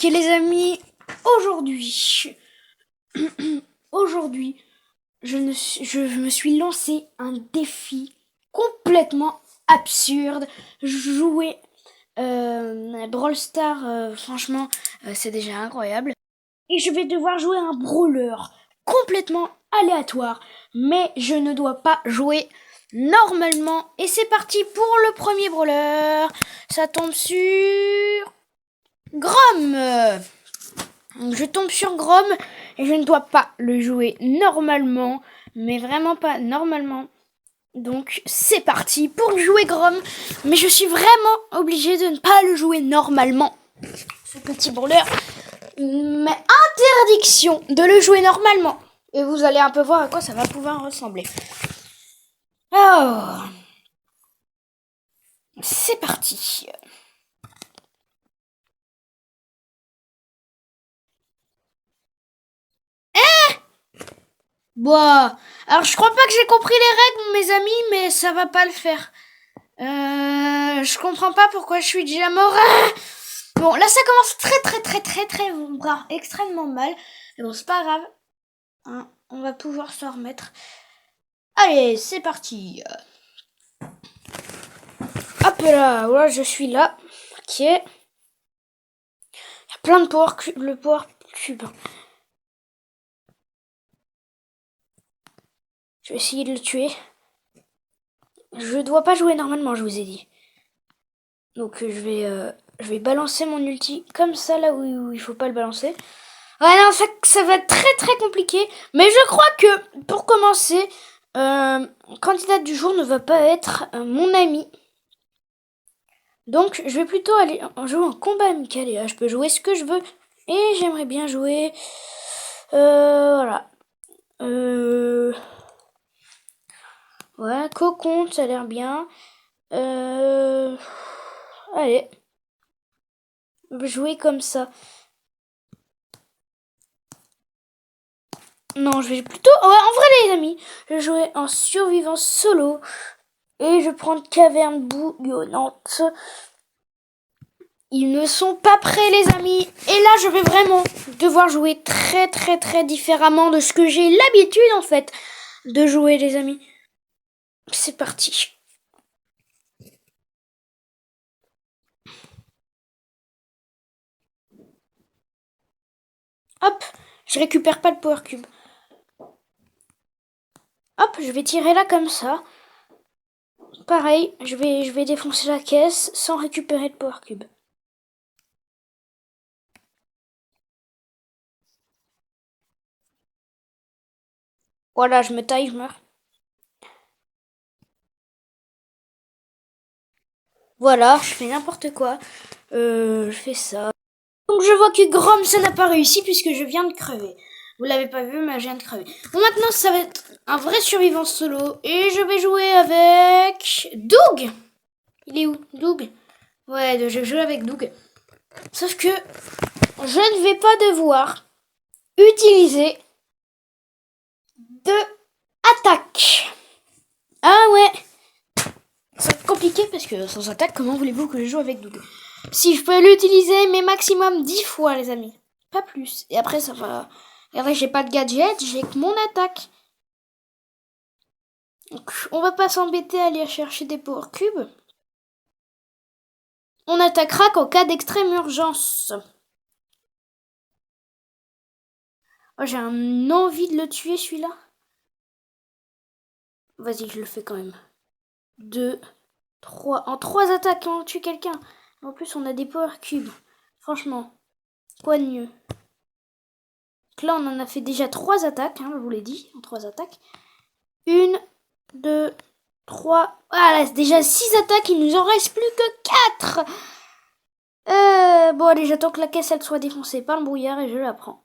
Ok les amis, aujourd'hui, aujourd'hui, je me suis lancé un défi complètement absurde. Jouer à Brawl Stars, franchement, c'est déjà incroyable. Et je vais devoir jouer un brawler complètement aléatoire. Mais je ne dois pas jouer normalement. Et c'est parti pour le premier brawler. Ça tombe sur Grom. Je tombe sur Grom et je ne dois pas le jouer normalement, mais vraiment pas normalement. Donc c'est parti pour jouer Grom, mais je suis vraiment obligée de ne pas le jouer normalement. Ce petit brawler, mais interdiction de le jouer normalement. Et vous allez un peu voir à quoi ça va pouvoir ressembler. Alors, c'est parti. Bon, alors je crois pas que j'ai compris les règles, mes amis, mais ça va pas le faire. Je comprends pas pourquoi je suis déjà mort. Bon, là ça commence très extrêmement mal. Mais bon, c'est pas grave. Hein, on va pouvoir s'en remettre. Allez, c'est parti. Hop là, voilà, je suis là. Ok. Il y a plein de power cube. Le power cube. Je vais essayer de le tuer. Je dois pas jouer normalement, je vous ai dit. Donc je vais balancer mon ulti comme ça là où il faut pas le balancer. Ouais, non, ça va être très compliqué. Mais je crois que pour commencer, candidat du jour ne va pas être mon ami. Donc je vais plutôt aller jouer en combat amical. Et là, je peux jouer ce que je veux. Et j'aimerais bien jouer... voilà. Ouais, cocon, ça a l'air bien. Allez. Jouer comme ça. Non, je vais plutôt... Ouais, en vrai les amis, je vais jouer en survivant solo. Et je prends une caverne bouillonnante. Ils ne sont pas prêts les amis. Et là je vais vraiment devoir jouer très différemment de ce que j'ai l'habitude en fait de jouer les amis. C'est parti. Hop, je récupère pas le power cube. Hop, je vais tirer là comme ça. Pareil, je vais défoncer la caisse sans récupérer le power cube. Voilà, je me taille, je meurs. Voilà, je fais n'importe quoi. Je fais ça. Donc je vois que Grom ça n'a pas réussi puisque je viens de crever. Vous l'avez pas vu mais je viens de crever. Bon maintenant ça va être un vrai survivant solo et je vais jouer avec Doug. Il est où Doug? Ouais, je vais jouer avec Doug. Sauf que je ne vais pas devoir utiliser de attaque. Ah ouais. Ça va être compliqué parce que sans attaque, comment voulez-vous que je joue avec Doug? Si je peux l'utiliser, mais maximum 10 fois, les amis. Pas plus. Et après, ça va... Et après, j'ai pas de gadget, j'ai que mon attaque. Donc, on va pas s'embêter à aller chercher des power cubes. On attaquera qu'en cas d'extrême urgence. Oh, j'ai un envie de le tuer, celui-là. Vas-y, je le fais quand même. 2, 3. En 3 attaques, on tue quelqu'un. En plus, on a des power cubes. Franchement, quoi de mieux? Donc là, on en a fait déjà 3 attaques, hein, je vous l'ai dit, en 3 attaques. 1, 2, 3. Voilà, c'est déjà 6 attaques, il nous en reste plus que 4. Bon, allez, j'attends que la caisse elle soit défoncée par le brouillard et je la prends.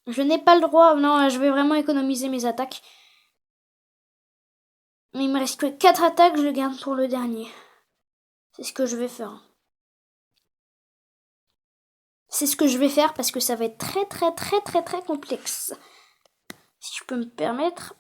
Je n'ai pas le droit, non, je vais vraiment économiser mes attaques. Mais il me reste que 4 attaques, je le garde pour le dernier. C'est ce que je vais faire. C'est ce que je vais faire parce que ça va être très complexe. Si je peux me permettre.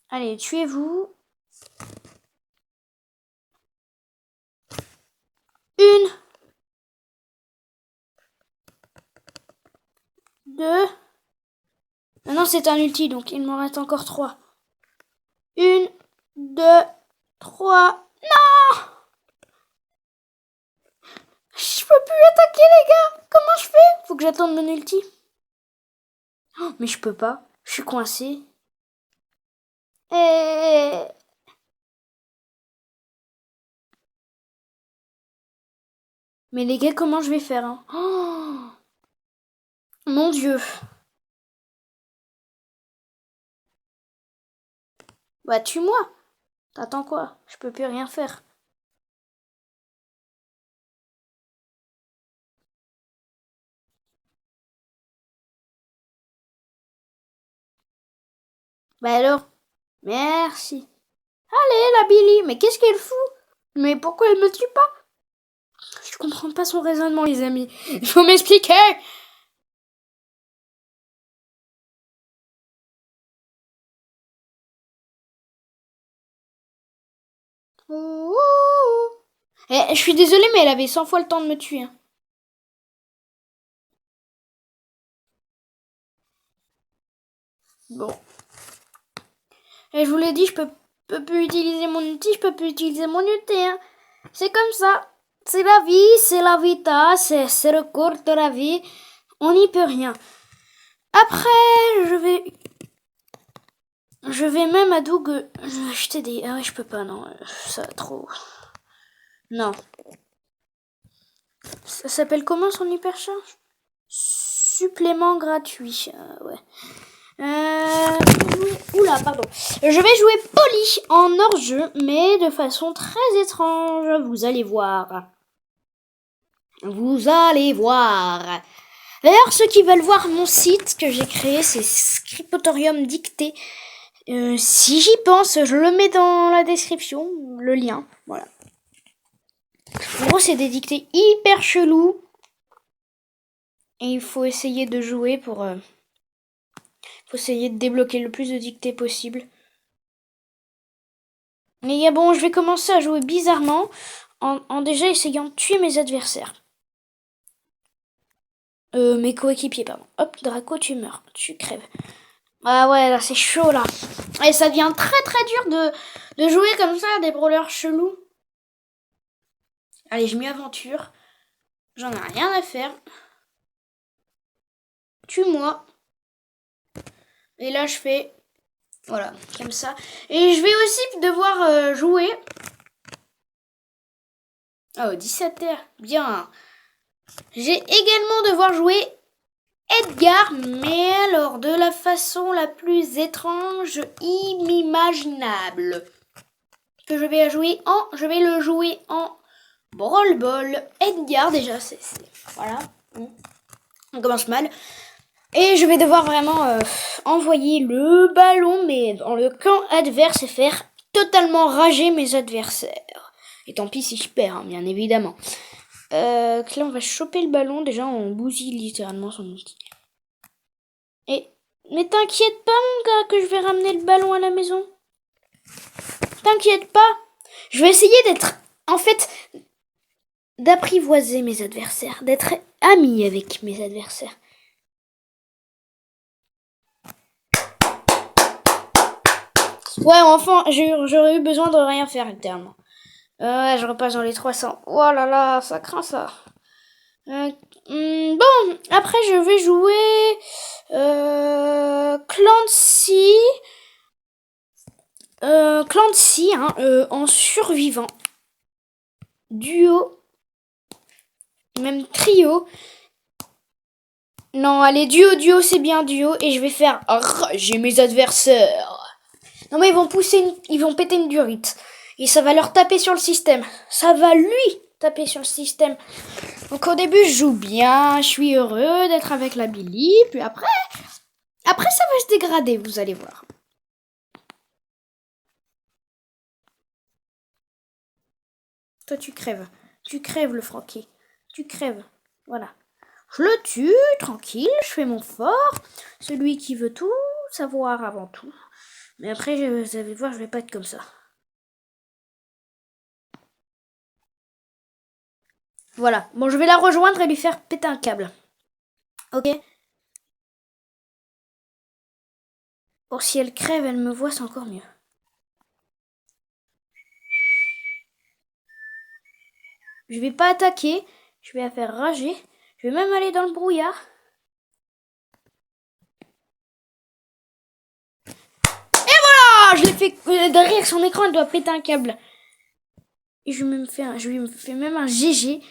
Allez, tuez-vous. 1, 2. Maintenant, c'est un ulti, donc il m'en reste encore 3. 1, 2, 3. Non! Je peux plus attaquer, les gars. Comment je fais? Faut que j'attende mon ulti. Oh, mais je peux pas. Je suis coincé. Et... Mais les gars, comment je vais faire hein? Oh, mon Dieu. Bah, tue-moi. T'attends quoi? Je peux plus rien faire. Bah alors? Merci. Allez, la Billy. Mais qu'est-ce qu'elle fout? Mais pourquoi elle me tue pas? Je comprends pas son raisonnement, les amis. Il faut m'expliquer. Je suis désolée, mais elle avait 100 fois le temps de me tuer. Hein. Bon. Et je vous l'ai dit, peux plus utiliser mon ulti, je peux plus utiliser mon ulti. Hein. C'est comme ça. C'est la vie, c'est la vita, c'est le cours de la vie. On n'y peut rien. Après, je vais même à Doug. Je vais acheter des... Ah ouais, je peux pas, non. Ça trop... Non. Ça s'appelle comment son hypercharge? Supplément gratuit. Ouais. Oula, pardon. Je vais jouer Poli en hors-jeu, mais de façon très étrange. Vous allez voir. Vous allez voir. D'ailleurs, ceux qui veulent voir mon site que j'ai créé, c'est Scriptorium Dicté. Si j'y pense, je le mets dans la description, le lien. Voilà. En gros, c'est des dictées hyper chelous. Et il faut essayer de jouer pour... faut essayer de débloquer le plus de dictées possible. Mais bon, je vais commencer à jouer bizarrement en déjà essayant de tuer mes adversaires. Mes coéquipiers, pardon. Hop, Draco, tu meurs. Tu crèves. Ah ouais, là, c'est chaud, là. Et ça devient très très dur de jouer comme ça à des brawlers chelous. Allez, je m'y aventure. J'en ai rien à faire. Tue-moi. Et là, je fais... Voilà, comme ça. Et je vais aussi devoir jouer... Oh, 17 heures. Bien. J'ai également devoir jouer Edgar, mais alors de la façon la plus étrange inimaginable. Que je vais le jouer en Brawl Ball. Edgar, déjà, c'est voilà. On commence mal. Et je vais devoir vraiment envoyer le ballon, mais dans le camp adverse et faire totalement rager mes adversaires. Et tant pis si je perds, hein, bien évidemment. Là, on va choper le ballon. Déjà, on bousille littéralement son outil. Mais t'inquiète pas, mon gars, que je vais ramener le ballon à la maison. T'inquiète pas. Je vais essayer d'être... En fait, d'apprivoiser mes adversaires. D'être ami avec mes adversaires. Ouais, enfin, j'aurais eu besoin de rien faire, littéralement. Ouais, je repasse dans les 300. Oh là là, ça craint, ça. Bon, après, je vais jouer... Clancy... Clancy, hein, en survivant. Duo. Même trio. Non, allez, duo, c'est bien duo. Et je vais faire rager mes adversaires. Non, mais ils vont péter une durite. Et ça va leur taper sur le système. Ça va lui taper sur le système. Donc au début, je joue bien. Je suis heureux d'être avec la Billy. Puis après, ça va se dégrader, vous allez voir. Toi, tu crèves. Tu crèves, le Francky. Tu crèves. Voilà. Je le tue, tranquille, je fais mon fort. Celui qui veut tout savoir avant tout. Mais après, vous allez voir, je vais pas être comme ça. Voilà. Bon, je vais la rejoindre et lui faire péter un câble. Ok? Or, si elle crève, elle me voit, c'est encore mieux. Je vais pas attaquer. Je vais la faire rager. Je vais même aller dans le brouillard. Et voilà! Je l'ai fait derrière son écran, elle doit péter un câble. Et je lui fais même un GG.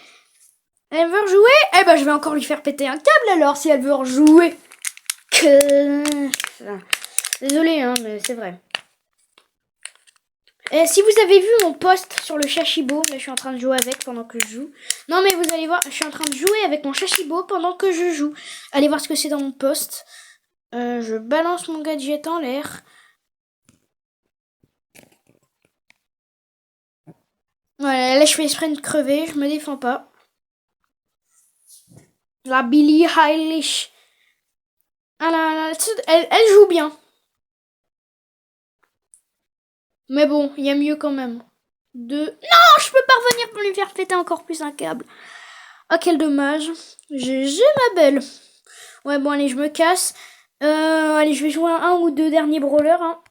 Elle veut rejouer? Eh ben, je vais encore lui faire péter un câble alors, si elle veut rejouer. Désolée, hein, mais c'est vrai. Et si vous avez vu mon post sur le Chashibo, là je suis en train de jouer avec pendant que je joue. Non mais vous allez voir, je suis en train de jouer avec mon Chashibo pendant que je joue. Allez voir ce que c'est dans mon post. Je balance mon gadget en l'air. Voilà, là je fais exprès de crever, je me défends pas. La Billie Eilish. Ah elle joue bien. Mais bon, il y a mieux quand même. Non, je peux pas revenir pour lui faire péter encore plus un câble. Ah, quel dommage. GG ma belle. Ouais, bon, allez, je me casse. Allez, je vais jouer un ou deux derniers brawlers. Hein.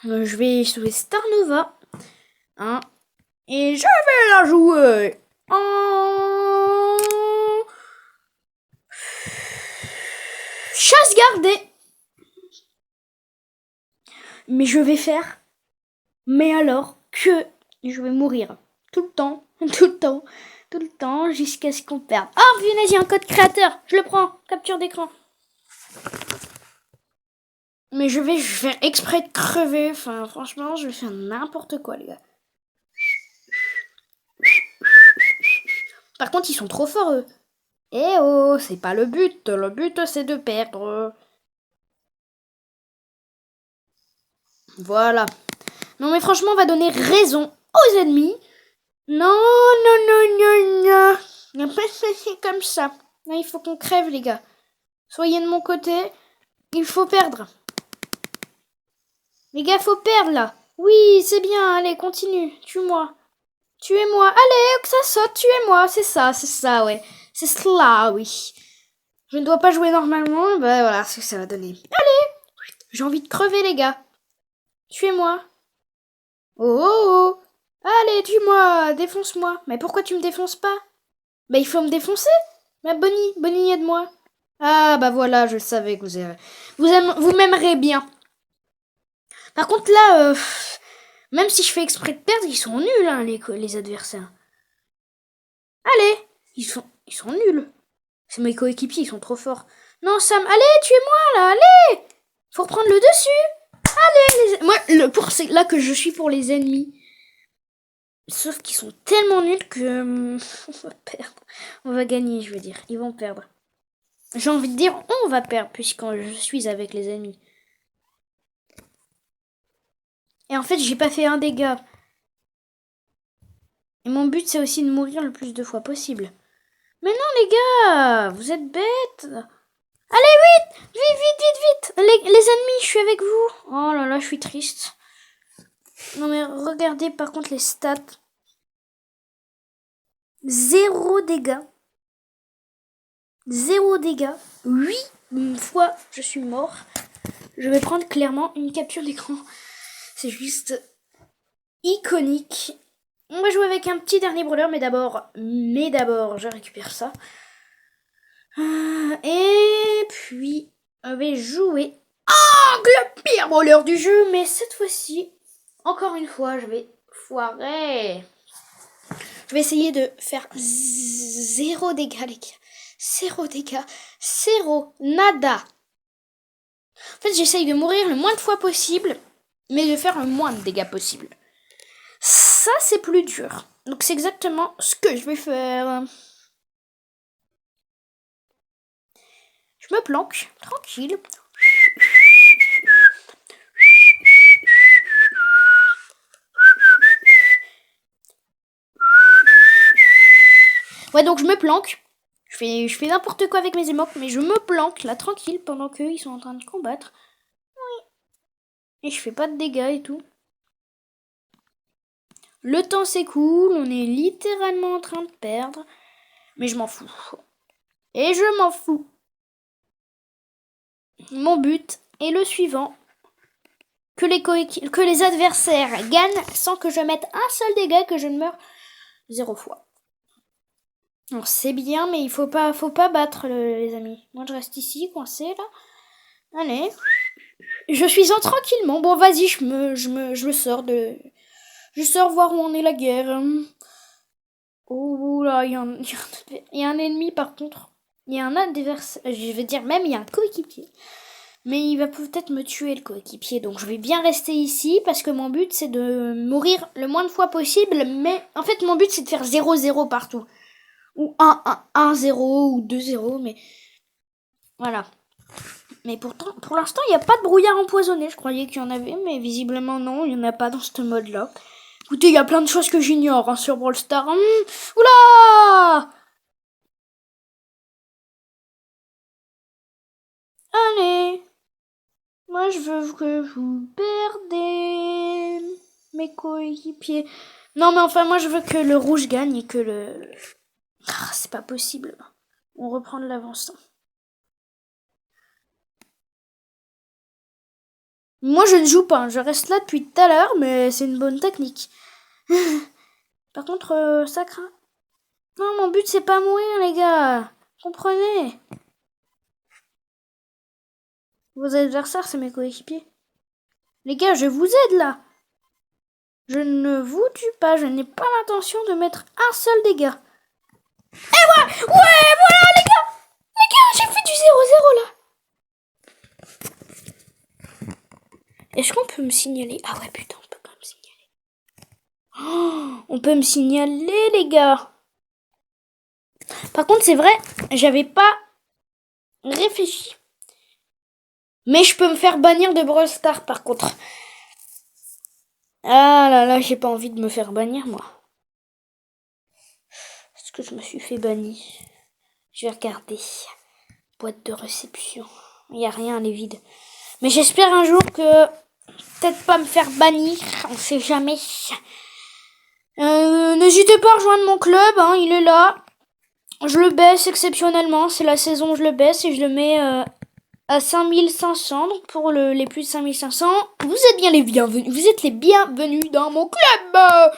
Je vais jouer Star Nova. Hein. Et je vais la jouer en chasse gardée. Mais je vais faire. Mais alors que je vais mourir. Tout le temps. Tout le temps. Tout le temps. Jusqu'à ce qu'on perde. Oh, punaise, il y a un code créateur. Je le prends. Capture d'écran. Mais je vais faire exprès de crever. Enfin, franchement, je vais faire n'importe quoi, les gars. Par contre, ils sont trop forts, eux. Eh oh, c'est pas le but. Le but, c'est de perdre. Voilà. Non, mais franchement, on va donner raison aux ennemis. Non, non, non, non, non. Il n'y a pas de passer comme ça. Là, il faut qu'on crève, les gars. Soyez de mon côté. Il faut perdre. Les gars, faut perdre, là. Oui, c'est bien. Allez, continue. Tue-moi. Tuez-moi. Allez, que ça saute. Tuez-moi. C'est ça, ouais. C'est cela, oui. Je ne dois pas jouer normalement. Bah voilà, ce que ça va donner. Allez. J'ai envie de crever, les gars. Tuez-moi. Oh, oh, oh. Allez, tue-moi. Défonce-moi. Mais pourquoi tu me défonces pas? Bah, il faut me défoncer. Bah, Bonnie, aide-moi. Ah, bah voilà, je savais que vous m'aimerez bien. Par contre, là, même si je fais exprès de perdre, ils sont nuls, hein, les adversaires. Allez, ils sont nuls. C'est mes coéquipiers, ils sont trop forts. Non, Sam, allez, tuez-moi, là, allez. Faut reprendre le dessus. Allez, moi, c'est là que je suis pour les ennemis. Sauf qu'ils sont tellement nuls que on va perdre. On va gagner, je veux dire. Ils vont perdre. J'ai envie de dire on va perdre puisque je suis avec les ennemis. Et en fait, j'ai pas fait un dégât. Et mon but, c'est aussi de mourir le plus de fois possible. Mais non, les gars, vous êtes bêtes. Allez, vite, vite. Les ennemis, je suis avec vous. Oh là là, je suis triste. Non mais regardez par contre les stats. 0 dégâts. 0 dégâts. 8 fois je suis mort. Je vais prendre clairement une capture d'écran. C'est juste iconique. On va jouer avec un petit dernier brawler, mais d'abord, je récupère ça. Et puis, on va jouer. Oh, le pire brawler du jeu, mais cette fois-ci, encore une fois, je vais foirer. Je vais essayer de faire 0 dégâts, les gars. 0 dégâts. 0. Nada. En fait, j'essaye de mourir le moins de fois possible, mais de faire le moins de dégâts possible. Ça, c'est plus dur. Donc, c'est exactement ce que je vais faire. Je me planque, tranquille. Ouais, donc je me planque. Je fais n'importe quoi avec mes émocs, mais je me planque là, tranquille, pendant qu'eux, ils sont en train de combattre. Oui. Et je fais pas de dégâts et tout. Le temps s'écoule, on est littéralement en train de perdre. Mais je m'en fous. Et je m'en fous. Mon but, Et le suivant, que les adversaires gagnent sans que je mette un seul dégât, que je ne meure 0 fois. Alors c'est bien, mais il faut pas battre les amis. Moi je reste ici, coincé là. Allez. Je suis en tranquillement. Bon vas-y, je me sors de... Je sors voir où en est la guerre. Oh là, il y a un ennemi par contre. Il y a un adversaire. Je vais dire même, il y a un coéquipier. Mais il va peut-être me tuer le coéquipier. Donc je vais bien rester ici parce que mon but c'est de mourir le moins de fois possible. Mais en fait mon but c'est de faire 0-0 partout. Ou 1-0 ou 2-0. Mais voilà. Mais pourtant, pour l'instant, il n'y a pas de brouillard empoisonné. Je croyais qu'il y en avait, mais visiblement non, il n'y en a pas dans ce mode-là. Écoutez, il y a plein de choses que j'ignore sur Brawl Stars. Oula! Allez! Moi, je veux que vous perdez mes coéquipiers. Non, mais enfin, moi, je veux que le rouge gagne et que le... Ah, c'est pas possible. On reprend de l'avance. Moi, je ne joue pas. Je reste là depuis tout à l'heure, mais c'est une bonne technique. Par contre, ça craint. Non, mon but, c'est pas mourir, les gars. Comprenez? Vos adversaires, c'est mes coéquipiers. Les gars, je vous aide, là. Je ne vous tue pas. Je n'ai pas l'intention de mettre un seul dégât. Et ouais, voilà, les gars. Les gars, j'ai fait du 0-0, là. Est-ce qu'on peut me signaler? Ah ouais, putain, on peut pas me signaler. Oh, on peut me signaler, les gars. Par contre, c'est vrai, j'avais pas réfléchi. Mais je peux me faire bannir de Brawl Stars, par contre. Ah là là, j'ai pas envie de me faire bannir, moi. Est-ce que je me suis fait bannir? Je vais regarder. Boîte de réception. Il n'y a rien, elle est vide. Mais j'espère un jour que... Peut-être pas me faire bannir, on sait jamais. N'hésitez pas à rejoindre mon club, hein, il est là. Je le baisse exceptionnellement, c'est la saison où je le baisse et je le mets à 5500. Donc pour les plus de 5500, vous êtes bien les bienvenus. Vous êtes les bienvenus dans mon club.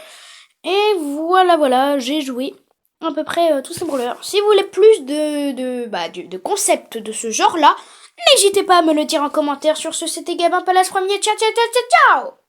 Et voilà, j'ai joué à peu près tous ces brawlers. Si vous voulez plus de concepts de ce genre-là, n'hésitez pas à me le dire en commentaire. Sur ce, c'était Gabin Palace premier. Ciao, ciao, ciao, ciao, ciao.